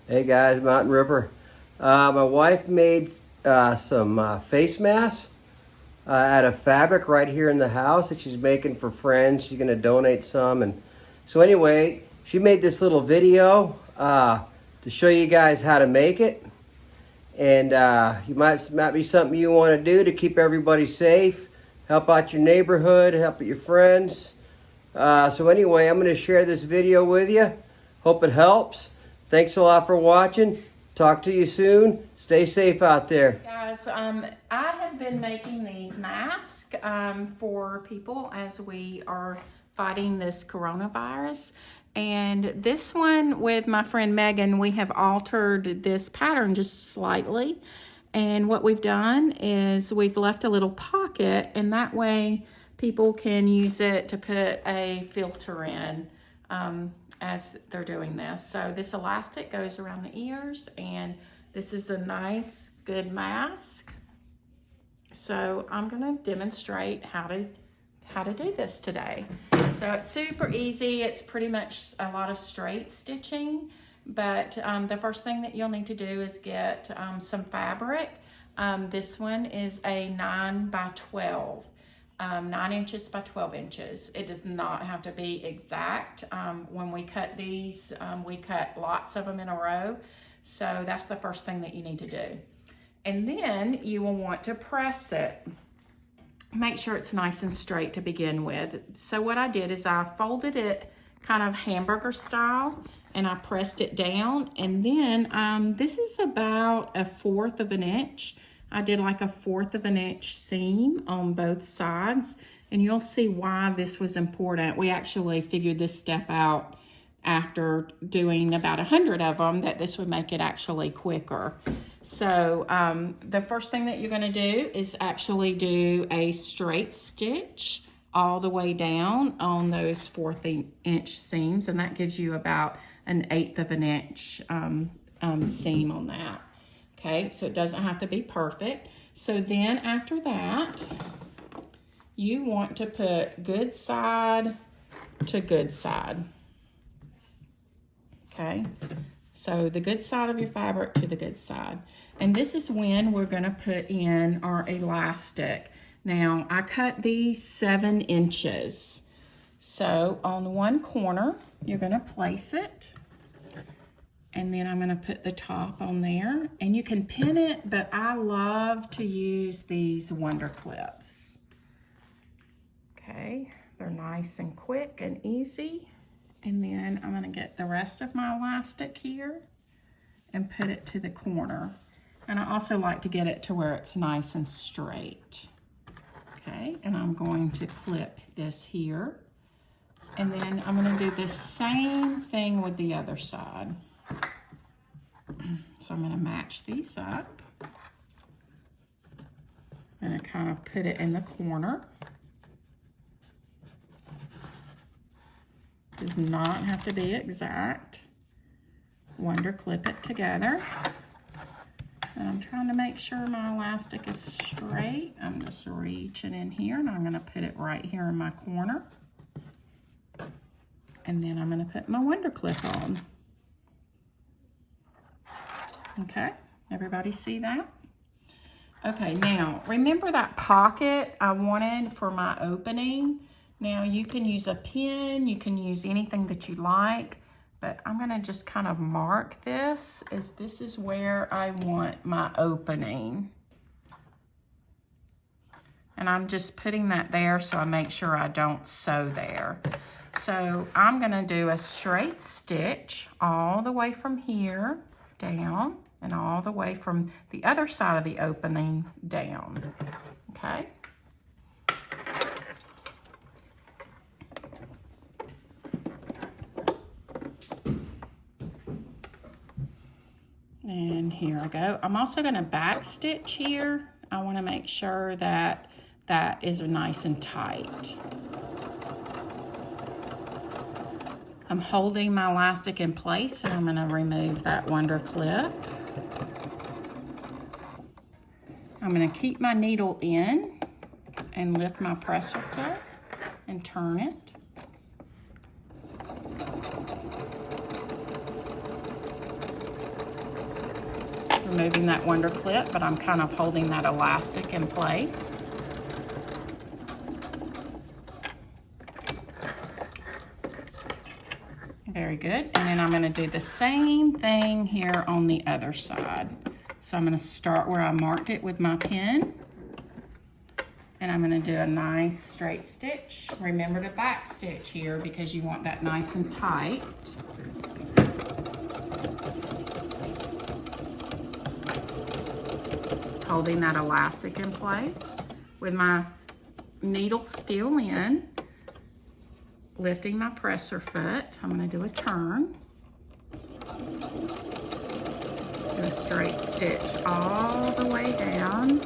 Hey guys, Mtnripper. My wife made some face masks out of fabric right here in the house that she's making for friends. She's gonna donate some, and so anyway, she made this little video to show you guys how to make it, and you might be something you want to do to keep everybody safe, help out your neighborhood, help out your friends. So anyway, I'm gonna share this video with you. Hope it helps. Thanks a lot for watching. Talk to you soon. Stay safe out there. Guys, I have been making these masks for people as we are fighting this coronavirus. And this one with my friend Megan, we have altered this pattern just slightly. And what we've done is we've left a little pocket, and that way people can use it to put a filter in as they're doing this. So this elastic goes around the ears, and this is a nice, good mask. So I'm gonna demonstrate how to do this today. So it's super easy. It's pretty much a lot of straight stitching, but the first thing that you'll need to do is get some fabric. This one is a 9 by 12. 9 inches by 12 inches. It does not have to be exact. When we cut these, we cut lots of them in a row. So that's the first thing that you need to do. And then you will want to press it. Make sure it's nice and straight to begin with. So what I did is I folded it kind of hamburger style, and I pressed it down. And then this is about 1/4 of an inch. I did like 1/4 of an inch seam on both sides, and you'll see why this was important. We actually figured this step out after doing about 100 of them, that this would make it actually quicker. So the first thing that you're gonna do is actually do a straight stitch all the way down on those 1/4 inch seams, and that gives you about 1/8 of an inch seam on that. Okay, so it doesn't have to be perfect. So then after that, you want to put good side to good side. Okay, so the good side of your fabric to the good side. And this is when we're gonna put in our elastic. Now, I cut these 7 inches. So on one corner, you're gonna place it. And then I'm gonna put the top on there, and you can pin it, but I love to use these Wonder Clips. Okay, they're nice and quick and easy. And then I'm gonna get the rest of my elastic here and put it to the corner. And I also like to get it to where it's nice and straight. Okay, and I'm going to clip this here. And then I'm gonna do the same thing with the other side. So I'm going to match these up. I'm going to kind of put it in the corner. Does not have to be exact. Wonder clip it together. And I'm trying to make sure my elastic is straight. I'm just reaching in here, and I'm going to put it right here in my corner. And then I'm going to put my Wonder clip on. Okay, everybody see that? Okay, now remember that pocket I wanted for my opening? Now you can use a pin, you can use anything that you like, but I'm gonna just kind of mark this as this is where I want my opening. And I'm just putting that there so I make sure I don't sew there. So I'm gonna do a straight stitch all the way from here down, and all the way from the other side of the opening down, okay? And here I go. I'm also gonna back stitch here. I wanna make sure that that is nice and tight. I'm holding my elastic in place, and I'm gonna remove that Wonder clip. I'm gonna keep my needle in and lift my presser foot and turn it. removing that wonder clip, but I'm kind of holding that elastic in place. Very good. And then I'm going to do the same thing here on the other side. So I'm going to start where I marked it with my pin. And I'm going to do a nice straight stitch. Remember to back stitch here because you want that nice and tight. Holding that elastic in place with my needle still in, lifting my presser foot. I'm going to do a turn. Do a straight stitch all the way down.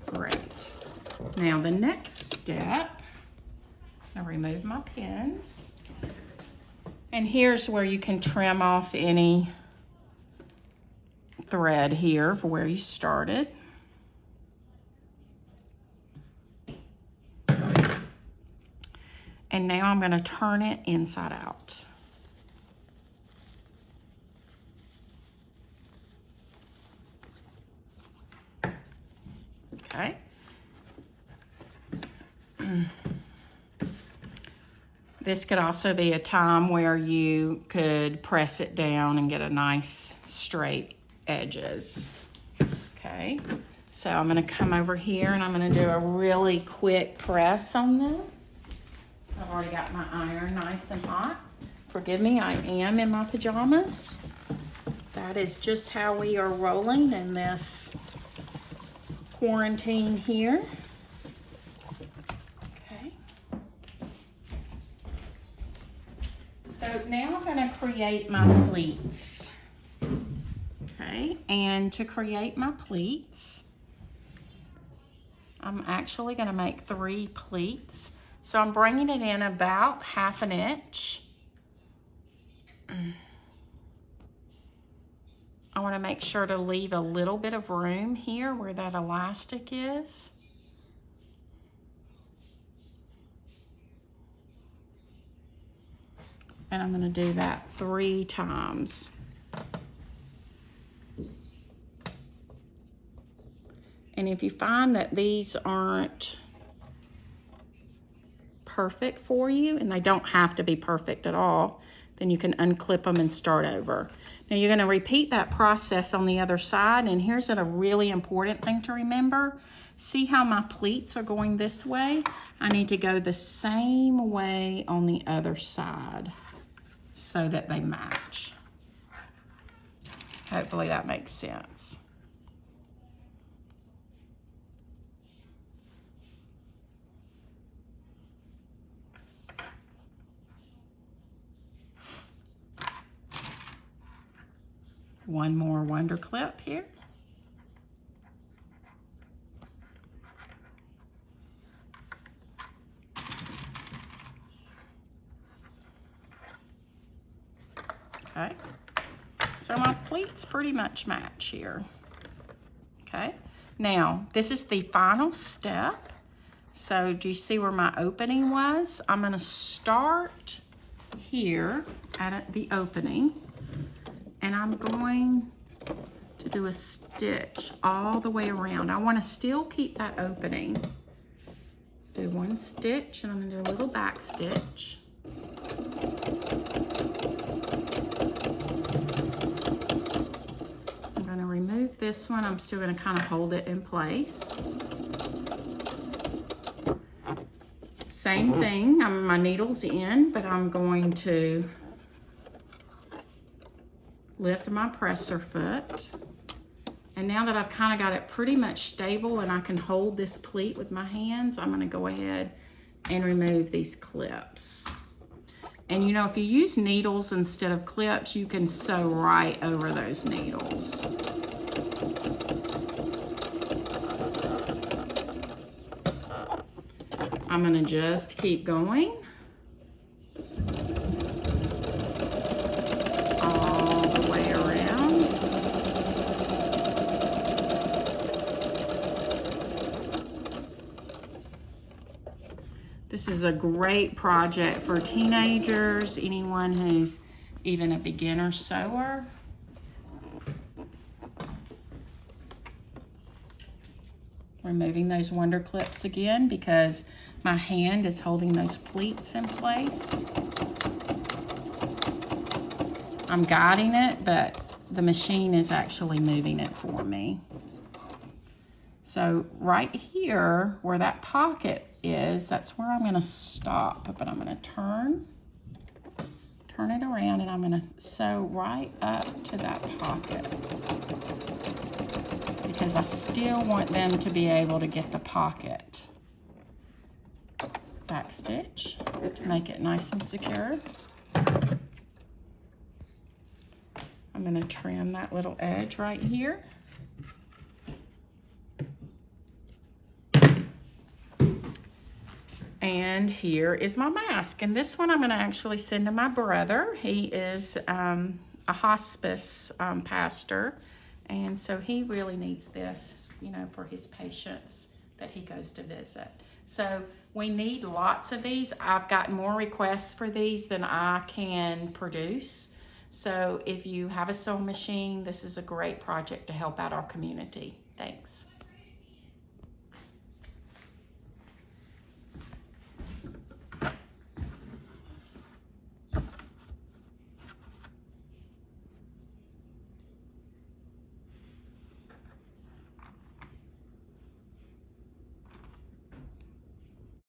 Great. Now the next step, I remove my pins. And here's where you can trim off any thread here for where you started. And now I'm going to turn it inside out. Okay. This could also be a time where you could press it down and get a nice straight edges. Okay, so I'm going to come over here and I'm going to do a really quick press on this. I've already got my iron nice and hot. Forgive me, I am in my pajamas. That is just how we are rolling in this quarantine here. So now I'm going to create my pleats. Okay, and to create my pleats, I'm actually going to make 3 pleats. So I'm bringing it in about 1/2 inch. I want to make sure to leave a little bit of room here where that elastic is. And I'm going to do that 3 times. And if you find that these aren't perfect for you, and they don't have to be perfect at all, then you can unclip them and start over. Now you're going to repeat that process on the other side, and here's a really important thing to remember. See how my pleats are going this way? I need to go the same way on the other side so that they match. Hopefully that makes sense. One more wonder clip here. Okay, so my pleats pretty much match here. Okay, now this is the final step. So do you see where my opening was? I'm going to start here at the opening, and I'm going to do a stitch all the way around. I want to still keep that opening. Do 1 stitch, and I'm going to do a little back stitch. Remove this one. I'm still going to kind of hold it in place. Same thing. My needle's in, but I'm going to lift my presser foot. And now that I've kind of got it pretty much stable and I can hold this pleat with my hands, I'm going to go ahead and remove these clips. And you know, if you use needles instead of clips, you can sew right over those needles. I'm going to just keep going all the way around. This is a great project for teenagers, anyone who's even a beginner sewer. Removing those wonder clips again because my hand is holding those pleats in place. I'm guiding it, but the machine is actually moving it for me. So right here where that pocket is, that's where I'm gonna stop, but I'm gonna turn it around, and I'm gonna sew right up to that pocket because I still want them to be able to get the pocket. Back stitch to make it nice and secure. I'm gonna trim that little edge right here. And here is my mask. And this one I'm gonna actually send to my brother. He is a hospice pastor. And so he really needs this, you know, for his patients that he goes to visit. So we need lots of these. I've got more requests for these than I can produce. So if you have a sewing machine, this is a great project to help out our community. Thanks.